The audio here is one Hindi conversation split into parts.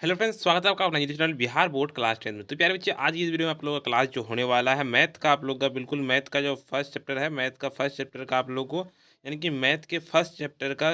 हेलो फ्रेंड्स, स्वागत है आपका अपना YouTube channel Bihar board class 10 में। तो प्यारे बच्चे, आज की इस वीडियो में आप लोगों का क्लास जो होने वाला है मैथ का, आप लोग का बिल्कुल मैथ का जो फर्स्ट चैप्टर है, मैथ का फर्स्ट चैप्टर का आप लोग को यानी कि मैथ के फर्स्ट चैप्टर का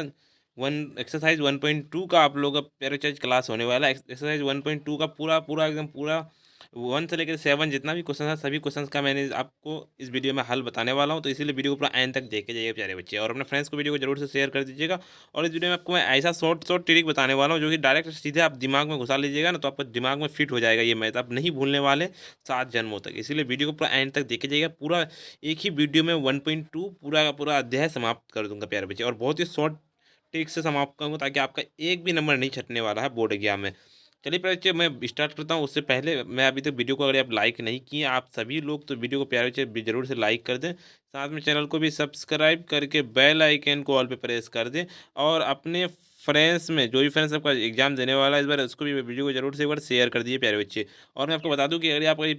वन एक्सरसाइज 1.2 का आप लोग का प्यारे बच्चे क्लास होने वाला है। एक्सरसाइज 1.2 का पूरा पूरा एकदम पूरा 1 से लेकर 7 जितना भी क्वेश्चन है, सभी क्वेश्चन का मैंने आपको इस वीडियो में हल बताने वाला हूँ। तो इसीलिए वीडियो को पूरा एंड तक देखे जाइए प्यारे बच्चे, और अपने फ्रेंड्स को वीडियो को जरूर से शेयर कर दीजिएगा। और इस वीडियो में आपको मैं ऐसा शॉर्ट शॉर्ट ट्रिक बताने वाला हूँ जो कि डायरेक्ट सीधे आप दिमाग में घुसा लीजिएगा ना, तो आपको दिमाग में फिट हो जाएगा ये मैथ, आप नहीं भूलने वाले 7 जन्मों तक। इसीलिए वीडियो को पूरा एंड तक देखे जाइएगा। पूरा एक ही वीडियो में 1.2 पूरा का पूरा अध्याय समाप्त कर दूंगा प्यारे बच्चे, और बहुत ही शॉर्ट ट्रिक से समाप्त करूँगा ताकि आपका एक भी नंबर नहीं छटने वाला है बोर्ड एग्जाम में। चलिए प्यारे बच्चे, मैं स्टार्ट करता हूँ। उससे पहले मैं अभी तक वीडियो को अगर आप लाइक नहीं किए आप सभी लोग, तो वीडियो को प्यारे बच्चे जरूर से लाइक कर दें। साथ में चैनल को भी सब्सक्राइब करके बेल आइकन को ऑल पे प्रेस कर दें। और अपने फ्रेंड्स में जो भी फ्रेंड्स आपका एग्जाम देने वाला है इस बार, उसको भी वीडियो को जरूर से एक बार शेयर कर दिए प्यारे बच्चे। और मैं आपको बता दूं कि अगर आप क्या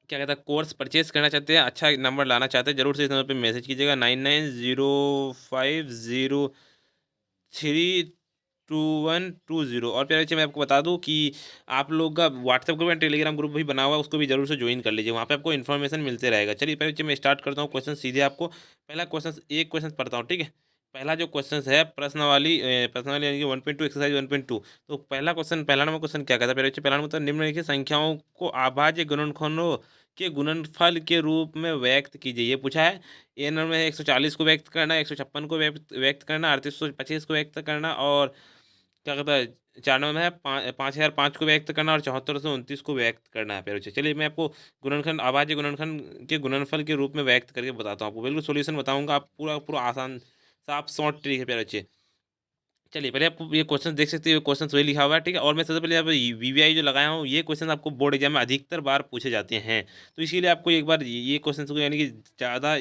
कहता है कोर्स परचेज करना चाहते हैं, अच्छा नंबर लाना चाहते हैं, जरूर से इस नंबर पे मैसेज कीजिएगा 9905032120। और प्यारे बच्चे, मैं आपको बता दूं कि आप लोग का WhatsApp group and Telegram group भी बना हुआ है, उसको भी जरूर से ज्वाइन कर लीजिए, वहाँ पे आपको इन्फॉर्मेशन मिलते रहेगा। चलिए प्यारे बच्चे, मैं स्टार्ट करता हूँ क्वेश्चन सीधे आपको। पहला क्वेश्चन, एक क्वेश्चन पढ़ता हूँ, ठीक है। पहला जो क्वेश्चन है प्रश्नावली यानी कि 1.2 एक्सरसाइज 1.2। तो पहला क्वेश्चन, पहला नंबर क्वेश्चन क्या कहता है प्यारे बच्चे, पहला नंबर निम्नलिखित संख्याओं को अभाज्य गुणनखंडों के गुणनफल के रूप में व्यक्त कीजिए, ये पूछा है। ए नंबर में 140 को व्यक्त करना, 156 को व्यक्त करना, 3825 को व्यक्त करना, और क्या कहता है 4 नंबर में है 5005 को व्यक्त करना, और 7429 को व्यक्त करना है प्यारे बच्चे। चलिए मैं आपको गुणनखंड, अभाज्य गुणनखंड के गुणनफल के रूप में व्यक्त करके बताता हूँ आपको, बिल्कुल सोल्यूशन बताऊंगा। आप पूरा पूरा आसान साफ शॉर्ट ट्रिक है प्यारे बच्चे। चलिए पहले आपको ये क्वेश्चन देख सकते हो, क्वेश्चन वही लिखा हुआ है, ठीक है। और मैं सबसे पहले यहाँ पे वीवीआई जो लगाया हूँ, ये क्वेश्चन आपको बोर्ड एग्जाम में अधिकतर बार पूछे जाते हैं। तो इसीलिए आपको एक बार ये क्वेश्चन को यानी कि ज़्यादा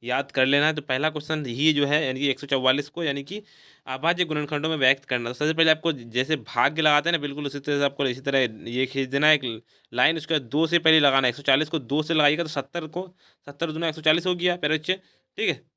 याद कर लेना है। तो पहला क्वेश्चन ही जो है यानी कि 144 को यानी कि अभाज्य गुणनखंडों में व्यक्त करना। तो सबसे पहले आपको जैसे भाग्य लगाते हैं ना, बिल्कुल उसी तरह से आपको इसी तरह ये खींच देना है एक लाइन, उसके बाद 2 से पहले लगाना है। 140 को 2 से लगाइएगा तो 70 को 70 दूना 140 हो गया प्यारे बच्चे, ठीक है।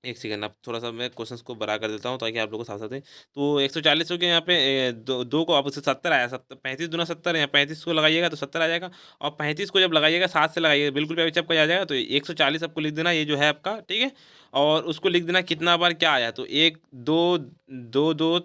एक सेकंड, आप थोड़ा-सा मैं क्वेश्चंस को बड़ा कर देता हूँ ताकि आप लोगों को साथ-साथ दें। तो 140 हो गया यहाँ पे, दो को आप उससे 70 आया, 35 दूना 70 है, 35 को लगाइएगा तो 70 आ जाएगा। और 35 को जब लगाइएगा 7 से लगाइएगा, बिल्कुल भी आपका आ जाएगा। तो 140 आपको लिख देना, ये जो है आपका, ठीक है। और उसको लिख देना कितना बार क्या आया, तो 1 2 2 2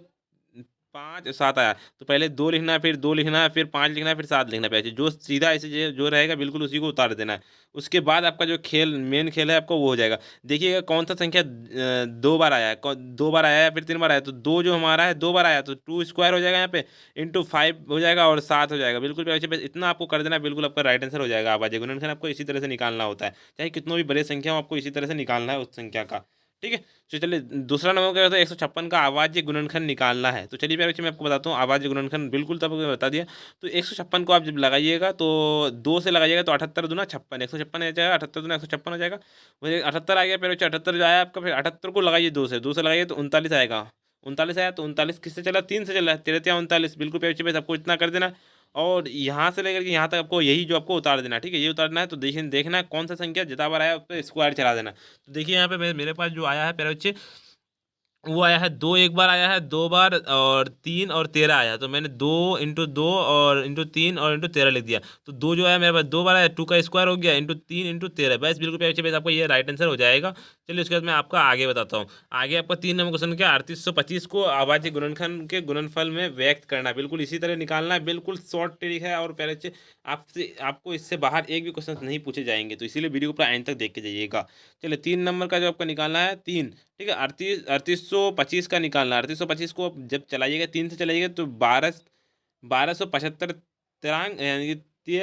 5 7 आया। तो पहले 2 लिखना है, फिर 2 लिखना है, फिर 5 लिखना है, फिर 7 लिखना है। जो सीधा ऐसे जो रहेगा बिल्कुल उसी को उतार देना है। उसके बाद आपका जो खेल, मेन खेल है आपका, वो हो जाएगा। देखिएगा कौन सा संख्या 2 बार आया है, 2 बार आया है, फिर 3 बार आया। तो 2 जो हमारा है 2 बार आया, तो 2 स्क्वायर हो जाएगा यहाँ पे, इंटू 5 हो जाएगा, और 7 हो जाएगा। बिल्कुल भी बस इतना आपको कर देना है, बिल्कुल आपका राइट आंसर हो जाएगा। आवाज गुणनखंड आपको इसी तरह से निकालना होता है, चाहे कितनों भी बड़े संख्या हो, आपको इसी तरह से निकालना है उस संख्या का, ठीक है। तो चलिए दूसरा नंबर क्या होता है, 156 का अभाज्य गुणनखंड निकालना है। तो चलिए प्यारे बच्चे, मैं आपको बताता हूँ अभाज्य गुणनखंड, बिल्कुल तब आपको बता दिया। तो 156 को आप जब लगाइएगा तो 2 से लगाइएगा तो 78 दूना 56, 156 आ जाएगा, 78 दूना 156 हो जाएगा। मुझे 78 आ गया प्यारे बच्चे, 78 जो आया आपका, फिर 78 को लगाइए 2 से लगाइए तो 39 आएगा। 39 आया, तो 39 किससे चला, 3 से चला है, 13 39, बिल्कुल प्यारे बच्चे, बस आपको इतना कर देना। और यहाँ से लेकर के यहाँ तक आपको यही जो आपको उतार देना है, ठीक है। ये उतारना है, तो देखिए देखना है कौन सा संख्या जितना बार आया उस पर स्क्वायर चला देना। तो देखिए यहाँ पे मेरे पास जो आया है प्यारे बच्चे, वो आया है 2 एक बार आया है, 2 बार, और 3 और 13 आया। तो मैंने 2 इंटू 2 और इंटू 3 और इंटू 13 लिख दिया। तो 2 जो है मेरे पास 2 बार आया, 2 का स्क्वायर हो गया, इंटू 3 इंटू 13, बस बिल्कुल प्यारे बच्चे, बस आपको ये राइट आंसर हो जाएगा। चलिए उसके बाद मैं आपका आगे बताता हूँ। आगे आपका 3 नंबर क्वेश्चन क्या, 3825 को अभाज्य गुणनखंड के गुणनफल में व्यक्त करना है, बिल्कुल इसी तरह निकालना है। बिल्कुल शॉर्ट ट्रिक है, और प्यारे बच्चे आपसे आपको इससे बाहर एक भी क्वेश्चन नहीं पूछे जाएंगे, तो इसीलिए वीडियो को पूरा एंड तक देख के जाइएगा। चलिए 3 नंबर का जो आपका निकालना है, 3, ठीक है। 3825 का निकालना है। 3825 को आप जब चलाइएगा, 3 से चलाइएगा तो 1275 तिरांग यानी कि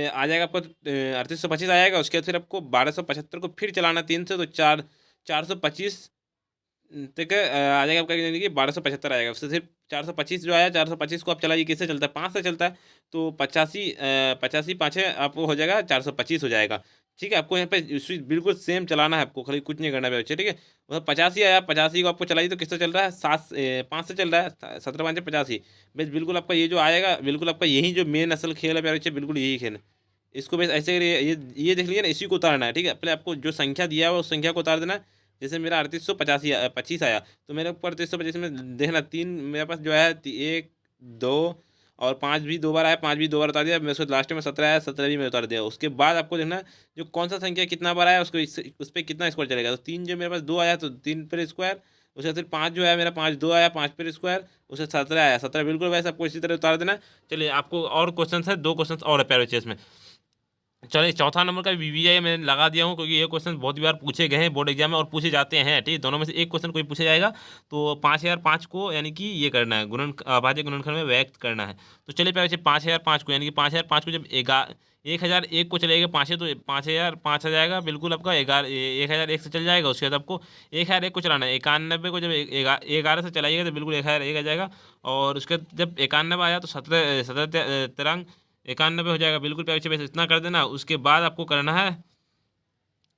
आ जाएगा आपको, 3825 आ जाएगा। उसके बाद फिर आपको 1275 को फिर चलाना 3 से, तो 425 तक आ जाएगा आपका, यानी कि 1275 आएगा। उससे सिर्फ 425 जो आया, 425 को आप चलाइए, किससे चलता है, 5 से चलता है। तो 85 पाँच है, आपको हो जाएगा 425 हो जाएगा, ठीक है। आपको यहाँ पे बिल्कुल सेम चलाना है, आपको खाली कुछ नहीं करना है बच्चे, ठीक है। मतलब 85 आया, 85 को आपको चलाइए तो किससे चल रहा है, 5 से चल रहा है, 17 5 85, बस बिल्कुल आपका ये जो आएगा, बिल्कुल आपका यही जो मेन असल खेल है प्यारे बच्चे, बिल्कुल यही खेल है। इसको बस ऐसे ये देख लीजिए ना, इसी को उतारना है, ठीक है। पहले आपको जो संख्या दिया हुआ उस संख्या को उतार देना है। जैसे मेरा 3885 25 आया, तो मेरे ऊपर 3825 में देखना 3 मेरे पास जो है, एक 2 और 5 भी 2 बार आया, 5 भी 2 बार उतार दिया। मैं उसको लास्ट में 17 आया, 17 भी मैं उतार दिया। उसके बाद आपको देखना है जो कौन सा संख्या कितना बार आया उसको उस पर कितना स्क्वायर चलेगा। तो 3 जो मेरे पास 2 आया तो 3 पर स्क्वायर, उसके फिर 5 जो है मेरा 5 2 आया 5 पर स्क्वायर, उससे 17 आया 17, बिल्कुल वैसे आपको इसी तरह उतार देना है। चलिए आपको और क्वेश्चन है, 2 क्वेश्चन और है प्यारे चेस में। चलिए चौथा नंबर का वीवीआई मैंने लगा दिया हूँ, क्योंकि ये क्वेश्चन बहुत बार पूछे गए हैं बोर्ड एग्जाम में और पूछे जाते हैं। ठीक है, दोनों में से एक क्वेश्चन कोई पूछा जाएगा। तो 5,005 को यानी कि ये करना है, अभाज्य गुणनखंड में व्यक्त करना है। तो चलिए पहले 5,005 को, यानी कि 5,005 को जब 1,001 को चलेगा 5 तो 5,005 आ जाएगा, बिल्कुल आपका 1,001 से चल जाएगा। उसके बाद आपको 1,001 को चलाना है। 91 को जब 11 से चलाइएगा तो बिल्कुल 1,001 आ जाएगा। और उसके बाद जब 91 आया तो 17 17 तिरंग 91 हो जाएगा, बिल्कुल प्यारे बच्चे, बस इतना कर देना। उसके बाद आपको करना है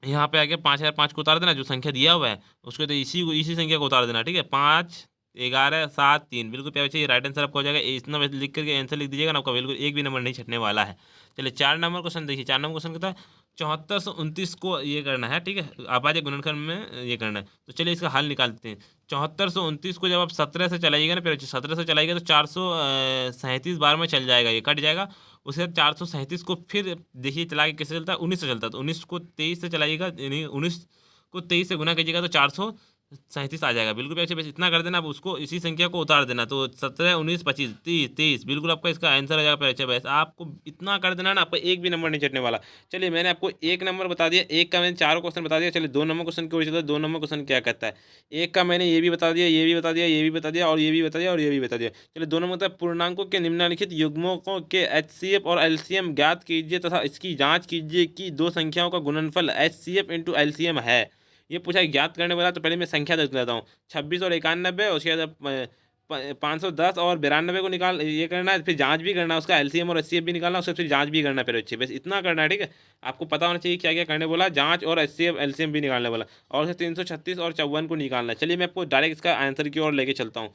यहाँ पे आके 5,005 को उतार देना, जो संख्या दिया हुआ है उसको, तो इसी संख्या को उतार देना। ठीक है, 5 11 7 3, बिल्कुल प्यारे बच्चे, ये राइट आंसर आपका हो जाएगा। इतना बस लिख करके आंसर लिख दीजिएगा ना, आपका बिल्कुल एक भी नंबर नहीं छटने वाला है। चलिए 4 नंबर क्वेश्चन देखिए। 4 नंबर क्वेश्चन कहता है 7429 को ये करना है। ठीक है, अभाज्य गुणनखंड में ये करना है। तो चलिए इसका हल निकालते हैं। 7429 को जब आप 17 से चलाइएगा ना, फिर 17 से चलाइएगा तो 437 बार में चल जाएगा, ये कट जाएगा। उसके बाद 437 को फिर देखिए चला के कैसे चलता है, 19 से चलता है। तो 19 को 23 से चलाइएगा, यानी 19 को 23 से गुना कीजिएगा तो 437 आ जाएगा, बिल्कुल अच्छे। बस इतना कर देना, अब उसको इसी संख्या को उतार देना। तो 17 19 25 30 23, बिल्कुल आपका इसका आंसर आ जाएगा। अच्छा बस आपको इतना कर देना ना, आपका एक भी नंबर नहीं चटने वाला। चलिए मैंने आपको एक नंबर बता दिया, एक का मैंने 4 क्वेश्चन बता दिया। चलिए 2 नंबर क्वेश्चन की ओर चलता है। 2 नंबर क्वेश्चन क्या कहता है, एक का मैंने ये भी बता दिया, ये भी बता दिया, ये भी बता दिया, और ये भी बता दिया, और ये भी बता दिया। चलिए दोनों मतलब पूर्णांकों के निम्नलिखित युग्मों के एचसीएफ और एलसीएम ज्ञात कीजिए तथा इसकी जांच कीजिए कि दो संख्याओं का गुणनफल एचसीएफ इंटू एलसीएम है। ये पूछा है ज्ञात करने वाला। तो पहले मैं संख्या देख लेता हूँ, 26 और 91, उसके बाद 510 और 92 को निकाल ये करना है। फिर जांच भी करना है, उसका एलसीएम और एचसीएफ भी निकालना है, उससे फिर जांच भी करना है। फिर अच्छे बस इतना करना है। ठीक है, आपको पता होना चाहिए क्या क्या करने बोला, जांच और एचसीएफ एलसीएम भी निकालने वाला, और उसे 336 और 54 को निकालना है। चलिए मैं आपको डायरेक्ट इसका आंसर की ओर लेके चलता हूँ।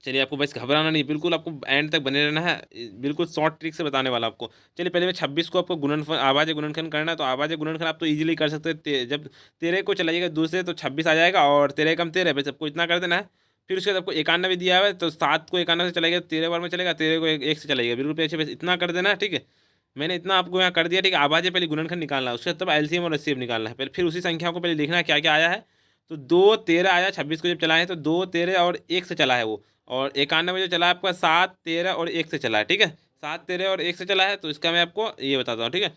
चलिए आपको बस घबराना नहीं, बिल्कुल आपको एंड तक बने रहना है, बिल्कुल शॉर्ट ट्रिक से बताने वाला आपको। चलिए पहले मैं 26 को आपको गुणनफल आवाज़ गुणनखंड करना है। तो आवाज़ गुणनखंड आप तो इजीली कर सकते हैं। जब 13 को चलाइएगा दूसरे तो 26 आ जाएगा, और 13 कम 13, बस आपको इतना कर देना है। फिर उसके बाद आपको 91 दिया हुआ है, तो 7 को 91 से चलाइएगा 13 बार में चलेगा, 13 को एक से चलाइएगा, बिल्कुल अच्छे, बस इतना कर देना है। ठीक है, मैंने इतना आपको यहाँ कर दिया। ठीक है, आवाज़ पहले गुणनखंड निकालना है, उसके बाद तब एलसीएम और एचसीएफ निकालना है। पहले फिर उसी संख्या को पहले लिखना है क्या क्या आया है। तो 2 13 आया 26 को जब चलाए तो 2 13 और 1 से चला है वो। और 91 जो चला है आपका 7 13 और 1 से चला है। ठीक है, 7 13 और 1 से चला है, तो इसका मैं आपको ये बताता हूँ। ठीक है,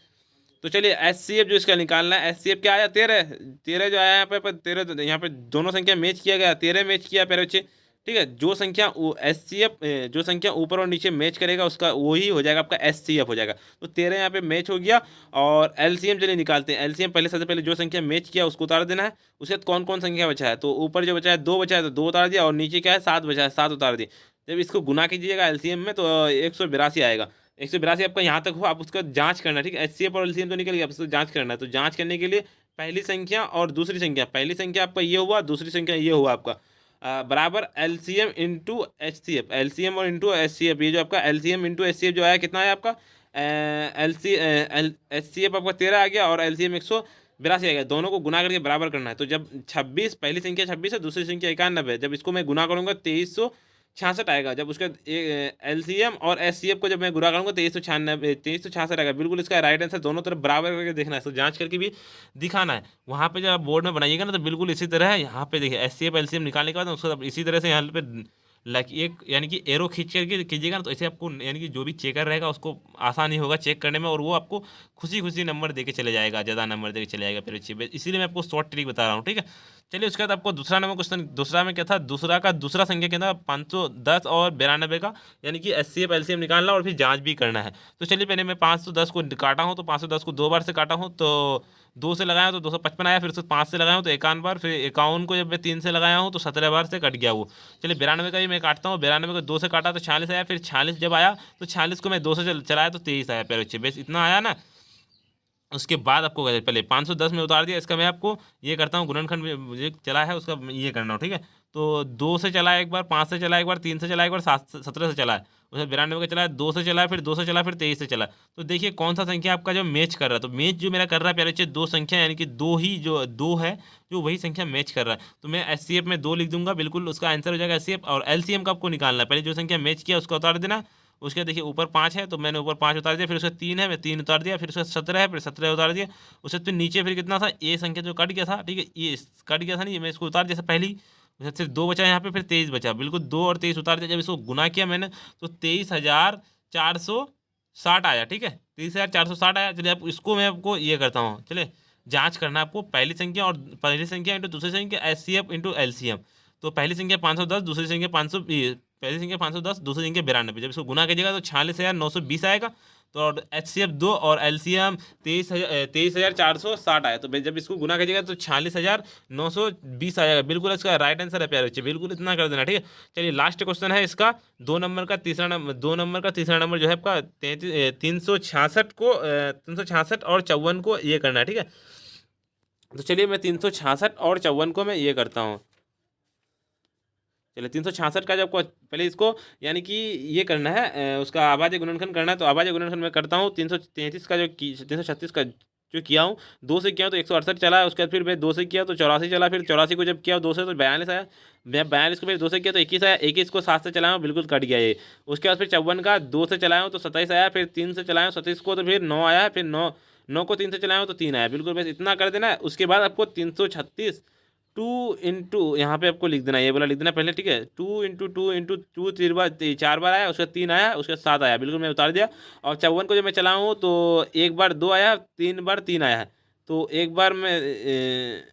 तो चलिए एचसीएफ जो इसका निकालना है, एचसीएफ क्या आया 13, 13 जो आया यहाँ पे 13, यहाँ पे दोनों संख्या मैच किया गया, 13 मैच किया पहले बच्चे। ठीक है, जो संख्या एचसीएफ जो संख्या ऊपर और नीचे मैच करेगा उसका वही हो जाएगा आपका एचसीएफ हो जाएगा। तो 13 यहाँ पे मैच हो गया। और एलसीएम चलिए निकालते हैं। एलसीएम पहले सबसे पहले जो संख्या मैच किया उसको उतार देना है। उसके बाद कौन कौन संख्या बचा है, तो ऊपर जो बचा है 2 बचा है तो 2 उतार दिया, और नीचे क्या है 7 बचा है 7 उतार दिए। जब इसको गुना कीजिएगा एलसीएम में तो 182 आएगा। 182 आपका यहाँ तक हो, आप उसका जांच करना। ठीक है, एचसीएफ और एलसीएम तो निकल गया, आप उसको जांच करना है। तो जांच करने के लिए पहली संख्या और दूसरी संख्या, पहली संख्या आपका ये हुआ, दूसरी संख्या ये हुआ आपका, बराबर एलसीएम इंटू एचसीएफ, एलसीएम और इंटू एचसीएफ। ये जो आपका एलसीएम इंटू एचसीएफ जो आया कितना है आपका, एचसीएफ आपका 13 आ गया और एलसीएम 182 आ गया। दोनों को गुना करके बराबर करना है। तो जब 26, पहली संख्या 26 है, दूसरी संख्या 91, जब इसको मैं गुना करूँगा 2366 आएगा। जब उसका एलसीएम और एचसीएफ को जब मैं गुणा करूँगा 2366 आएगा। बिल्कुल इसका राइट आंसर दोनों तरफ बराबर करके देखना है, तो जांच करके भी दिखाना है। वहाँ पे जब आप बोर्ड में बनाइएगा ना तो बिल्कुल इसी तरह है। यहाँ पे देखिए एचसीएफ एलसीएम निकालने के बाद उसको इसी तरह से यहाँ पे एक यानी कि एरो खींच करके कीजिएगा ना, तो ऐसे आपको यानी कि जो भी चेकर रहेगा उसको आसानी होगा चेक करने में, और वो आपको खुशी खुशी नंबर देके चले जाएगा, ज़्यादा नंबर देके चले जाएगा। फिर अच्छी, इसीलिए मैं आपको शॉर्ट ट्रिक बता रहा हूँ। ठीक है, चलिए उसके बाद आपको दूसरा नंबर क्वेश्चन, दूसरा में क्या था, दूसरा संख्या क्या था 510 और 92 का, यानी कि एचसीएफ एलसीएम निकालना और फिर जांच भी करना है। तो चलिए पहले मैं 510 को काटा हूँ, तो 510 को 2 बार से काटा हूँ, तो 2 से लगाया तो 255 आया, फिर उसको 5 से लगाया हूँ तो 51 बार, फिर 51 को जब मैं 3 से लगाया हूँ तो 17 बार से कट गया वो। चलिए 92 का ही मैं काटता हूँ। 92 को 2 से काटा तो 46 आया, फिर 46 जब आया तो 46 को मैं 2 से चलाया तो 23 आया। पैर बच्चे बस इतना आया ना। उसके बाद आपको पहले 510 में उतार दिया, इसका मैं आपको ये करता हूँ गुणनखंड में मुझे चला है उसका ये करना हो, ठीक है। तो 2 से चला है एक बार, 5 से चला है एक बार, 3 से चला है एक बार, 17 से चला है, उसमें 92 का चला है, 2 से चला है, फिर 2 से चला, फिर 23 से चला। तो देखिए कौन सा संख्या आपका जो मैच कर रहा है। तो मैच जो मेरा कर रहा है प्यारे बच्चे दो संख्या, यानी कि दो ही जो दो है जो वही संख्या मैच कर रहा है। तो मैं एच में 2 लिख दूंगा, बिल्कुल उसका आंसर हो जाएगा एच। और एलसीएम का आपको निकालना है, पहले जो संख्या मैच किया उसका उतार देना। उसके देखिए ऊपर 5 है तो मैंने ऊपर 5 उतार दिया, फिर उसका 3 है मैं 3 उतार दिया, फिर उसका 17 है फिर 17 उतार दिया। उससे फिर नीचे फिर कितना था, ये संख्या जो कट गया था, ठीक है, ये कट गया था नहीं, मैं इसको उतार दिया पहली। उससे सिर्फ 2 बचा यहाँ पे, फिर 23 बचा, बिल्कुल 2 और 23 उतार दिया। जब इसको गुना किया मैंने तो 23,460 आया, ठीक है, 23,460 आया। चलिए अब इसको मैं आपको ये करता हूँ, चलिए जांच करना है आपको पहली संख्या और पहली संख्या इंटू दूसरी संख्या, H C F into L C M. तो पहली संख्या 510, दूसरी संख्या 500, पहली संख्या 510, दूसरी संख्या 92। जब इसको गुना कीजिएगा तो 46,920 आएगा। तो और एच सी एफ 2 और एल सी एम 23,460 आया। तो जब इसको गुना कीजिएगा तो 46,920 आएगा। बिल्कुल इसका राइट आंसर है प्यारे बच्चे, बिल्कुल इतना कर देना, ठीक है। चलिए लास्ट क्वेश्चन है इसका, 2 नंबर जो है आपका 366 को 366 और 54 को ये करना है, ठीक है। तो चलिए मैं 366 और 54 को मैं ये करता हूँ। चलिए 366 का जब पहले इसको यानी कि ये करना है उसका आवाज़ गुणनखंड करना है। तो आवाज़ गुणनखंड मैं करता हूँ 333 का जो 336 का जो किया हूँ, 2 से किया हूँ तो 168 चला है। उसके बाद फिर मैं 2 से किया तो 84 चला, फिर 84 को जब किया 2 से तो 42 आया। मैं 42 को फिर 2 से किया तो 21 आया, 21 को 7 से चलाया हूँ, बिल्कुल कट गया ये। उसके बाद फिर 54 का 2 से चलाया हूँ तो 27 आया, फिर 3 से चलाया हूँ 27 को तो फिर 9 आया, फिर 9 9 को 3 से चलाया हूँ तो 3 आया। बिल्कुल बस इतना कर देना है। उसके बाद आपको 336 टू इंटू यहाँ पे आपको लिख देना, ये वाला लिख देना पहले, ठीक है। 2 इंटू 2 4 बार आया, उसका 3 आया, उसका 7 आया, बिल्कुल मैं उतार दिया। और 54 को जब मैं चलाऊँ तो एक बार 2 आया, 3 बार 3 आया है। तो एक बार मैं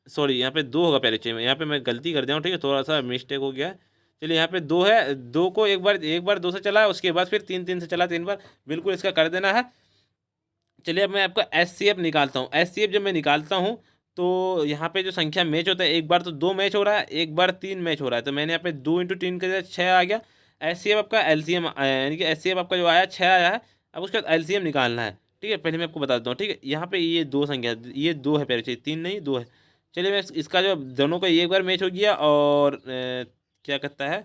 सॉरी यहाँ पे 2 होगा पहले, चाहिए यहाँ पे मैं गलती कर दिया हूँ, ठीक है, थोड़ा सा मिस्टेक हो गया है। चलिए यहाँ पे 2 है, 2 को एक बार 2 से चला, उसके बाद फिर 3 से चला 3 बार, बिल्कुल इसका कर देना है। चलिए अब मैं आपका एच सी एफ निकालता हूँ। एच सी एफ जब मैं निकालता हूँ तो यहाँ पे जो संख्या मैच होता है, एक बार तो 2 मैच हो रहा है, एक बार 3 मैच हो रहा है। तो मैंने यहाँ पे 2 इंटू 3 कर दिया, 6 आ गया। एच सी एफ आपका एल सी एम यानी कि एच सी एफ आपका जो आया 6 आया है। अब उसके बाद एल सी एम निकालना है, ठीक है। पहले मैं आपको बता देता हूँ, ठीक है। यहाँ पे ये 2 संख्या, ये 2 है पहले, चाहिए 3 नहीं 2 है। चलिए मैं इसका जो दोनों का एक बार मैच हो गया और क्या कहता है,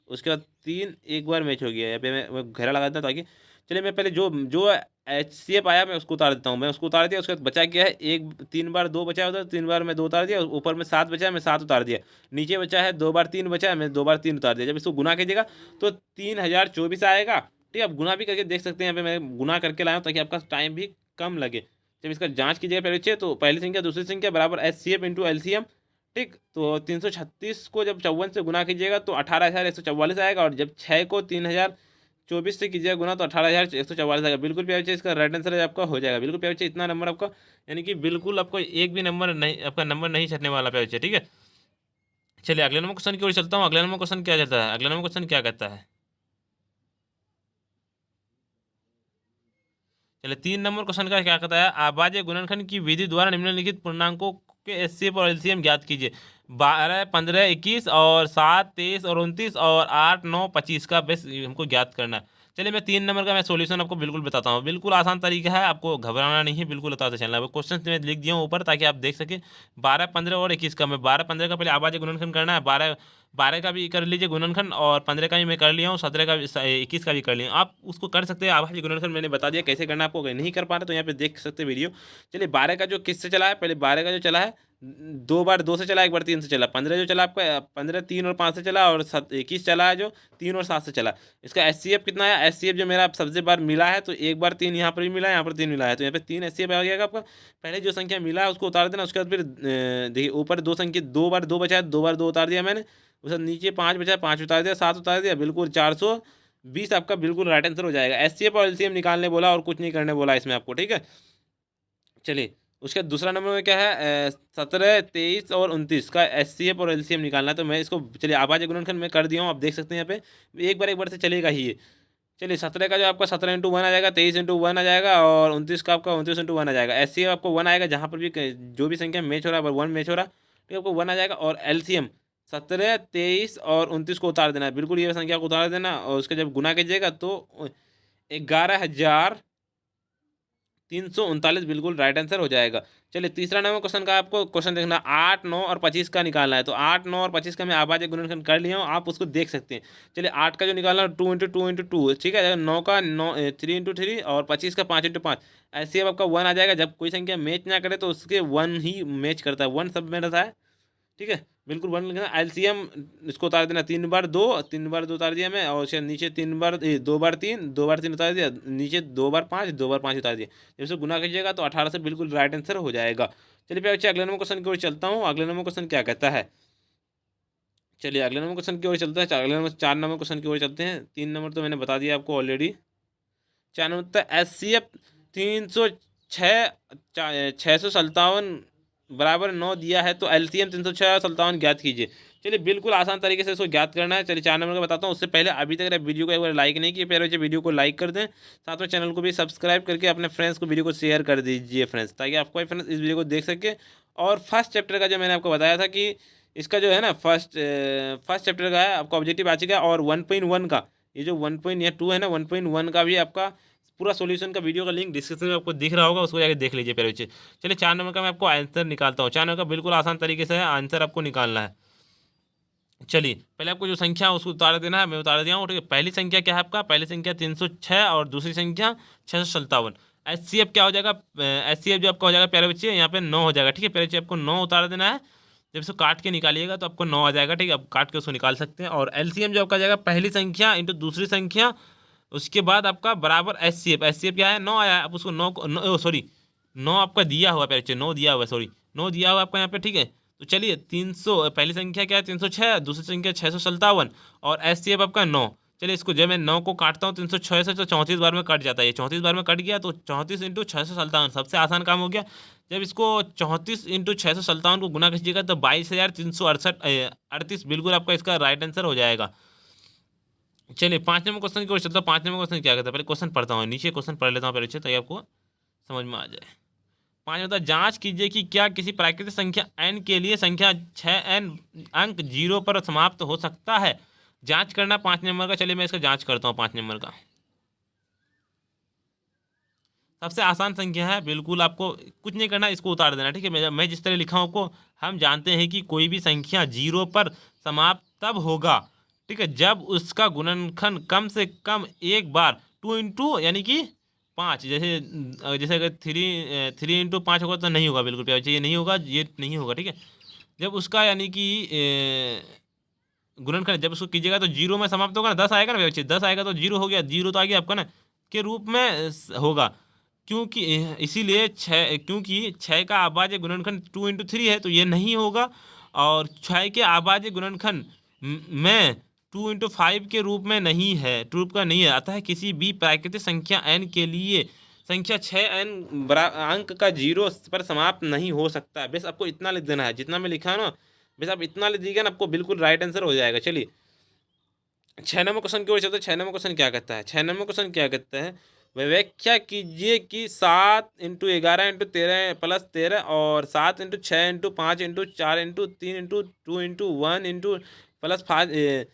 उसके बाद 3 एक बार मैच हो गया। यहाँ पे मैं घेरा लगा देता ताकि, चलिए मैं पहले जो जो एच सी एफ आया मैं उसको उतार देता हूँ। मैं उसको उतार दिया, उसके बाद बचा क्या है, एक 3 बार 2 बचा होता है, 3 बार मैं 2 उतार दिया। ऊपर में 7 बचा है, मैं 7 उतार दिया। नीचे बचा है 2 बार 3 बचा है, मैं 2 बार 3 उतार दिया। जब इसको गुना कीजिएगा तो 3024 आएगा, ठीक है। आप गुना भी करके देख सकते हैं, यहाँ पे मैं गुना करके लाया हूँ ताकि आपका टाइम भी कम लगे। जब इसका जाँच कीजिएगा पहले बच्चे, तो पहली संख्या दूसरी संख्या बराबर H C F into L C M, ठीक। तो 336 को जब 54 से गुना कीजिएगा तो 18,144 आएगा। और जब 6 को 3024 से कीजिएगा गुना तो 18,144 आएगा। बिल्कुल प्यारे बच्चे इसका राइट आंसर आपका हो जाएगा। बिल्कुल प्यारे बच्चे इतना नंबर आपका, यानी कि बिल्कुल आपको एक भी नंबर नहीं, आपका नंबर नहीं छटने वाला प्यारे बच्चे, ठीक है। चलिए अगले नंबर क्वेश्चन की ओर चलता हूँ। अगला नंबर क्वेश्चन क्या कहता है, अगला नंबर क्वेश्चन क्या कहता है। चलिए 3 नंबर क्वेश्चन का क्या कहता है, आवाज़ गुणनखंड की विधि द्वारा निम्नलिखित पूर्णांकों के एचसीएफ और एलसीएम ज्ञात कीजिए। 12, 15, 21 और 7, 23 और 29 और 8, 9, 25 का बेस हमको ज्ञात करना है। चलिए मैं 3 नंबर का मैं सॉल्यूशन आपको बिल्कुल बताता हूँ। बिल्कुल आसान तरीका है, आपको घबराना नहीं है, बिल्कुल बताते चलना है। क्वेश्चन मैं लिख दिया हूँ ऊपर ताकि आप देख सकें। 12, 15 और 21 का, मैं 12, 15 का पहले आवाज़ गुणनखंड करना है। 12 12 का भी कर लीजिए गुणनखंड, और 15 का भी मैं कर लिया हूँ, 17 का 21 का भी कर लिया हूँ। आप उसको कर सकते हैं आवाज़ गुणनखंड, मैंने बता दिया कैसे करना है आपको। अगर नहीं कर पा रहे तो यहाँ पे देख सकते हैं वीडियो। चलिए 12 का जो किससे चला है, पहले 12 का जो चला है 2 बार 2 से चला, एक बार 3 से चला। 15 जो चला आपका 15 3 और 5 से चला, और 21 चला है जो 3 और 7 से चला। इसका एच सी एफ कितना है, एच सी एफ जो मेरा सबसे बार मिला है तो एक बार 3 यहाँ पर भी मिला है, यहाँ पर 3 मिला है, तो यहाँ पे 3 एच सी एफ आ गया आपका। पहले जो संख्या मिला है उसको उतार देना। उसके बाद फिर देखिए ऊपर 2 संख्या, 2 बार 2 बचा है, 2 बार 2 उतार दिया मैंने। उसके नीचे 5 बचा है, 5 उतार दिया, 7 उतार दिया, बिल्कुल 420 आपका बिल्कुल राइट आंसर हो जाएगा। एच सी एफ और एल सी एम निकालने बोला और कुछ नहीं करने बोला इसमें आपको, ठीक है। चलिए उसके दूसरा नंबर में क्या है, 17, 23 और 29 का एच सी एफ और एल सी एम निकालना है। तो मैं इसको, चलिए आवाज़ गुणनखंड मैं कर दिया हूँ, आप देख सकते हैं यहाँ पे एक बार से चलेगा ही ये। चलिए 17 का जो आपका 17 इंटू 1 आ जाएगा, 23 इंटू 1 आ जाएगा, और 29 का आपका 29 इंटू 1 आ जाएगा। एच सी एफ आपको 1 आएगा, जहाँ पर भी जो भी संख्या मैच हो रहा है 1 मैच हो रहा है, ठीक, आपको 1 आ जाएगा। और एल सी एम 17, 23 और 29 को उतार देना है, बिल्कुल ये संख्या को उतार देना। और उसके जब गुना कीजिएगा तो 11,000 339 बिल्कुल राइट आंसर हो जाएगा। चलिए तीसरा नंबर क्वेश्चन का आपको क्वेश्चन देखना, 8, 9 और 25 का निकालना है। तो 8, 9 और 25 का मैं अभाज्य गुणनखंड कर लिया हूँ, आप उसको देख सकते हैं। चलिए 8 का जो निकालना है 2 × 2 × 2, ठीक है। 9 का 3 × 3 और 25 का 5 × 5। ऐसे अब आपका 1 आ जाएगा। जब कोई संख्या मैच ना करे तो उसके 1 ही मैच करता है, 1 सब में रहता है, ठीक है। बिल्कुल 1 लिखना। एलसीएम इसको उतार देना, 3 बार 2, 3 बार 2 उतार दिया मैं, और उसके नीचे 2 बार 3, 2 बार 3 उतार दिया, नीचे 2 बार 5, 2 बार 5 उतार दिया। जब इसे गुना कीजिएगा तो 18 से बिल्कुल राइट आंसर हो जाएगा। चलिए फिर बच्चे अगले नंबर क्वेश्चन की ओर चलता हूँ। अगले नंबर क्वेश्चन क्या कहता है, चलिए अगले नंबर क्वेश्चन की ओर चलता है। अगले नंबर 4 नंबर क्वेश्चन की ओर चलते हैं। 3 नंबर तो मैंने बता दिया आपको ऑलरेडी। 4 नंबर SCF 306, 657 बराबर 9 दिया है, तो एलसीएम 306 और 57 ज्ञात कीजिए। चलिए बिल्कुल आसान तरीके से इसको ज्ञात करना है। चलिए 4 नंबर का बताता हूँ। उससे पहले अभी तक अगर वीडियो को एक बार लाइक नहीं किए, प्यारे बच्चे वीडियो को लाइक कर दें, साथ में चैनल को भी सब्सक्राइब करके अपने फ्रेंड्स को वीडियो को शेयर कर दीजिए फ्रेंड्स, ताकि आपको फ्रेंड्स इस वीडियो को देख सके। और फर्स्ट चैप्टर का जो मैंने आपको बताया था कि इसका जो है ना फर्स्ट चैप्टर का है आपका ऑब्जेक्टिव आ चुका है। और 1.1 का ये जो 1.2 है ना, 1.1 का भी आपका पूरा सॉल्यूशन का वीडियो का लिंक डिस्क्रिप्शन में आपको दिख रहा होगा, उसको जाकर देख लीजिए प्यारे बच्चे। चलिए 4 नंबर का मैं आपको आंसर निकालता हूँ। 4 नंबर का बिल्कुल आसान तरीके से आंसर आपको निकालना है। चलिए पहले आपको जो संख्या उसको उतार देना है, मैं उतार दिया हूँ, ठीक है। पहली संख्या क्या है आपका, पहली संख्या 306 और दूसरी संख्या 657। एचसीएफ क्या हो जाएगा, एचसीएफ जो आपका हो जाएगा प्यारे बच्चे, यहाँ पे 9 हो जाएगा, ठीक है। प्यारे बच्चे आपको 9 उतार देना है। जब इसको काट के निकालिएगा तो आपको 9 आ जाएगा, ठीक है। अब काट के उसको निकाल सकते हैं। और एलसीएम जो आपका आ जाएगा पहली संख्या इंटू दूसरी संख्या, उसके बाद आपका बराबर एचसीएफ। एचसीएफ क्या है, 9 आया है। आप उसको 9 सॉरी 9 आपका दिया हुआ है प्यारे बच्चे, 9 दिया हुआ है, सॉरी 9 दिया हुआ है आपका यहाँ पे, ठीक है। तो चलिए 300, पहली संख्या क्या है 306, दूसरी संख्या 657 और एस सी एफ आपका 9। चलिए इसको जब मैं 9 को काटता हूँ 306 से, तो 34 बार में कट जाता है। ये 34 बार में कट गया, तो 34 इंटू 657 सबसे आसान काम हो गया। जब इसको 34 इंटू 657 को गुना कीजिएगा तो 22,368 बिल्कुल आपका इसका राइट आंसर हो जाएगा। चलिए 5 नंबर क्वेश्चन की ओर चलता हूँ। 5 नंबर क्वेश्चन क्या कहता है, पहले क्वेश्चन पढ़ता हूँ, नीचे क्वेश्चन पढ़ लेता हूँ पहले ताकि आपको समझ में आ जाए। 5 बता, जांच कीजिए कि क्या किसी प्राकृतिक संख्या n के लिए संख्या 6n अंक 0 पर समाप्त हो सकता है। जांच करना 5 नंबर का। चलिए मैं इसका जांच करता हूँ 5 नंबर का। सबसे आसान संख्या है, बिल्कुल आपको कुछ नहीं करना, इसको उतार देना, ठीक है। मैं जिस तरह लिखा हूँ आपको, हम जानते हैं कि कोई भी संख्या 0 पर समाप्त तब होगा, ठीक है, जब उसका गुणनखंड कम से कम एक बार 2 यानी कि 5, जैसे जैसे अगर 3 × 5 होगा तो नहीं होगा, बिल्कुल प्यार बच्चे, ये नहीं होगा, ये नहीं होगा, ठीक है। जब उसका यानी कि गुणनखंड जब उसको कीजिएगा तो 0 में समाप्त होगा ना, 10 आएगा ना प्यारे बच्चे, 10 आएगा तो 0 हो गया, 0 तो आ गया आपका ना, के रूप में होगा। क्योंकि इसीलिए 6, क्योंकि 6 का अभाज्य गुणनखंड 2 × 3 है, तो ये नहीं होगा। और 6 के अभाज्य गुणनखंड में 2 × 5 के रूप में नहीं है, रूप का नहीं है। अतः किसी भी प्राकृतिक संख्या n के लिए संख्या 6n अंक का 0 पर समाप्त नहीं हो सकता। बस आपको इतना लिख देना है, जितना मैं लिखा है ना, बस आप इतना लिख दीजिएगा ना, आपको बिल्कुल राइट आंसर हो जाएगा। चलिए 6 नंबर क्वेश्चन की ओर चलते हैं। 6 नंबर क्वेश्चन क्या कहता है, 6 नंबर क्वेश्चन क्या कहता है, व्याख्या कीजिए कि 7 × 11 × 13 प्लस 13 और 7 × 6 × 5 × 4 × 3 × 2 × 1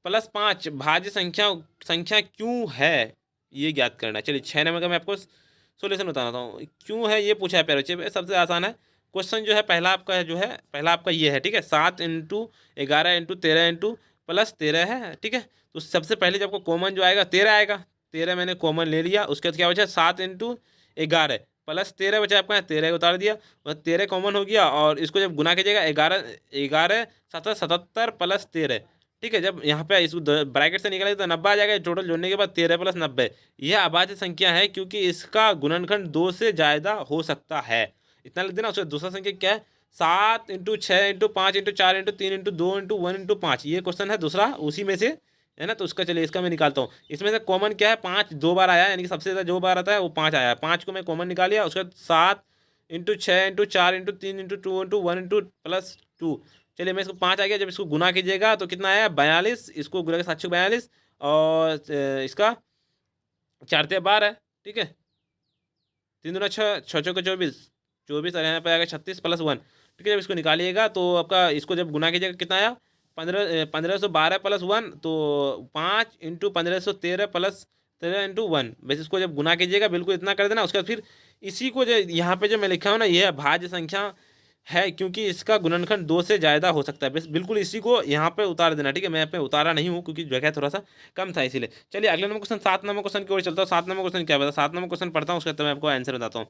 प्लस 5 भाज्य संख्या संख्या क्यों है, ये ज्ञात करना है। चलिए 6 नंबर का मैं आपको सोल्यूशन बताता हूँ। क्यों है ये पूछा है प्यारे बच्चे, सबसे आसान है क्वेश्चन जो है। पहला आपका है जो है, पहला आपका ये है, ठीक है। 7 × 11 × 13 + 13 है, ठीक है। तो सबसे पहले जब आपको कॉमन जो आएगा 13 आएगा, 13 मैंने कॉमन ले लिया। उसके बाद क्या बचा, 7 × 11 + 13 बचा आपका, 13 उतार दिया, और 13 कॉमन हो गया। और इसको जब गुना कीजिएगा 11 7 77 + 13, ठीक है। जब यहाँ पे इसको ब्रैकेट से निकालेंगे तो 90 आ जाएगा। टोटल जोड़ने के बाद 13 + 90, यह अभाज्य संख्या है क्योंकि इसका गुणनखंड 2 से ज़्यादा हो सकता है। इतना लिख देना। उसका दूसरा संख्या क्या है, 7 × 6 × 5 × 4 × 2 × 1 × 2 × 1 × 5। ये क्वेश्चन है दूसरा उसी में से, है ना। तो उसका चलिए इसका मैं निकालता हूँ। इसमें से कॉमन क्या है, 5 2 बार आया, यानी कि सबसे ज़्यादा जो बार आता है वो 5 आया है। 5 को मैं कॉमन निकाल लिया। उसके बाद 7 × 6 × 4 × 3 × 2 + 2। चलिए मैं इसको 5 आ गया। जब इसको गुना कीजिएगा तो कितना आया, 42। इसको गुना के 742 और इसका 4 × 12 है, ठीक है। 3 दूना 6, 6 चौके 24, 24 और यहाँ पे आएगा 36 + 1, ठीक है। जब इसको निकालिएगा तो आपका इसको जब गुना कीजिएगा कितना आया, 1512 + 1, तो 5 × 1513 + 13 × 1। बस इसको जब गुना कीजिएगा बिल्कुल इतना कर देना। उसके बाद फिर इसी को जो यहाँ पे जो मैं लिखा हूँ ना, ये भाज्य संख्या है, क्योंकि इसका गुणनखंड 2 से ज़्यादा हो सकता है। बस बिल्कुल इसी को यहाँ पे उतार देना, ठीक है। मैं यहाँ पे उतारा नहीं हूँ क्योंकि जगह थोड़ा सा कम था इसीलिए। चलिए अगले नंबर क्वेश्चन, 7 नंबर क्वेश्चन की ओर चलता हूँ। 7 नंबर क्वेश्चन क्या बता, 7 नंबर क्वेश्चन पढ़ता हूँ, उसके बाद मैं आपको आंसर बताता हूँ।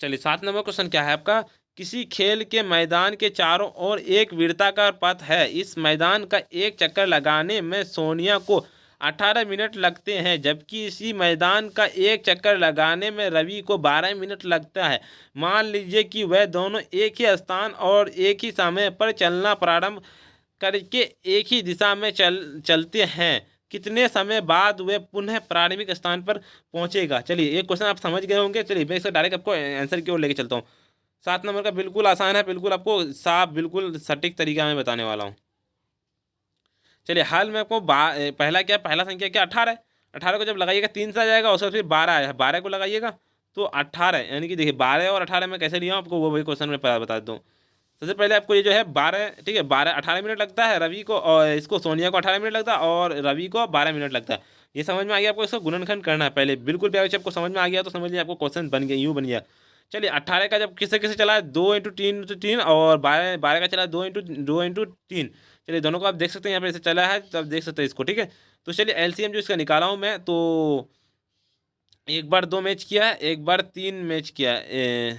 चलिए 7 नंबर क्वेश्चन क्या है आपका, किसी खेल के मैदान के चारों ओर एक वृत्ताकार पथ है। इस मैदान का एक चक्कर लगाने में सोनिया को 18 मिनट लगते हैं, जबकि इसी मैदान का एक चक्कर लगाने में रवि को 12 मिनट लगता है। मान लीजिए कि वह दोनों एक ही स्थान और एक ही समय पर चलना प्रारंभ करके एक ही दिशा में चलते हैं। कितने समय बाद वे पुनः प्रारंभिक स्थान पर पहुंचेगा। चलिए एक क्वेश्चन आप समझ गए होंगे। चलिए मैं इसका डायरेक्ट आपको आंसर की ओर लेके चलता हूँ। 7 नंबर का बिल्कुल आसान है, बिल्कुल आपको साफ बिल्कुल सटीक तरीका में बताने वाला हूँ। चलिए हाल में आपको पहला क्या, पहला संख्या क्या 18 है। 18 को जब लगाइएगा 3 से आ जाएगा, उसके बाद फिर 12 है, 12 को लगाइएगा तो 18, यानी कि देखिए 12 और 18 में कैसे लिया हूँ आपको वो वही क्वेश्चन में बता दूँ। सबसे पहले आपको ये जो है 12, ठीक है, 18 मिनट लगता है रवि को, और इसको सोनिया को 18 मिनट लगता है, और रवि को 12 मिनट लगता है। ये समझ में आ गया आपको, इसको गुणनखंड करना है पहले। बिल्कुल प्यारे बच्चे, आपको समझ में आ गया तो समझ लीजिए आपको क्वेश्चन बन गया, यूँ बन गया। चलिए 18 का जब किससे किससे चला है, 2 × 3 और 12 का चला है 2 × 3। चलिए दोनों को आप देख सकते हैं यहाँ पे ऐसे चला है, तो आप देख सकते हैं इसको, ठीक है। तो चलिए एलसीएम जो इसका निकाला हूँ मैं, तो एक बार 2 मैच किया है, एक बार 3 मैच किया है।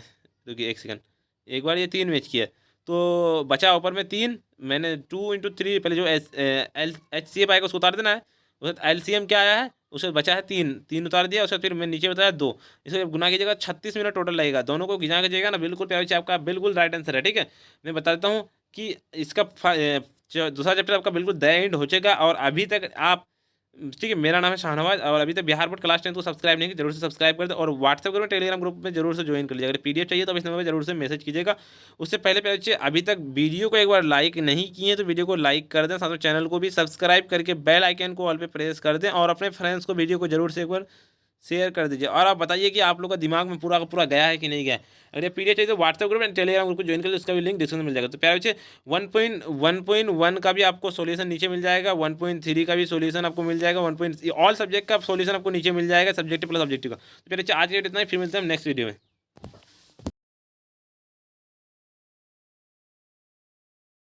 रुकिए एक सेकंड, एक बार ये 3 मैच किया है, तो बचा ऊपर में 3। मैंने 2 × 3 पहले जो एच सी एफ आएगा उसको उतार देना है। उसके एल सी एम क्या आया है, उससे बचा है 3, 3 उतार दिया। उसके फिर मैं नीचे बताया 2, इसको जब गुना कीजिएगा 36 मिनट टोटल लगेगा। दोनों को गिना कीजिएगा ना, बिल्कुल प्यारे बच्चे आपका बिल्कुल राइट आंसर है, ठीक है। मैं बता देता हूँ कि इसका दूसरा चैप्टर आपका बिल्कुल द एंड हो जाएगा। और अभी तक आप, ठीक है, मेरा नाम है शाहनवाज, और अभी तक बिहार बोर्ड क्लास 10 को सब्सक्राइब नहीं किया, जरूर से सब्सक्राइब कर दे, और व्हाट्सएप ग्रुप में, टेलीग्राम ग्रुप में जरूर से ज्वाइन कर लीजिएगा। अगर पीडीएफ चाहिए तो इस नंबर पर जरूर से मैसेज कीजिएगा। उससे पहले पहले बच्चे अभी तक वीडियो को एक बार लाइक नहीं किए तो वीडियो को लाइक कर दें, साथ में चैनल को भी सब्सक्राइब करके बेल आइकन को ऑल पे प्रेस कर दें, और अपने फ्रेंड्स को वीडियो को जरूर से एक बार शेयर कर दीजिए। और आप बताइए कि आप लोग का दिमाग में पूरा का पूरा गया है कि नहीं गया है। अगर ये पीडीएफ चाहिए तो WhatsApp group and Telegram group को ज्वाइन कर लीजिए, उसका भी लिंक डिस्क्रिप्शन में मिल जाएगा। तो प्यारे बच्चे 1.1 का भी आपको सॉल्यूशन नीचे मिल जाएगा, 1.3 का भी सॉल्यूशन आपको मिल जाएगा, 1. ऑल सब्जेक्ट का सॉल्यूशन आपको नीचे मिल जाएगा, सब्जेक्टिव प्लस ऑब्जेक्टिव का। तो प्यारे बच्चे आज के लिए इतना ही, फिर मिलते हैं नेक्स्ट वीडियो में।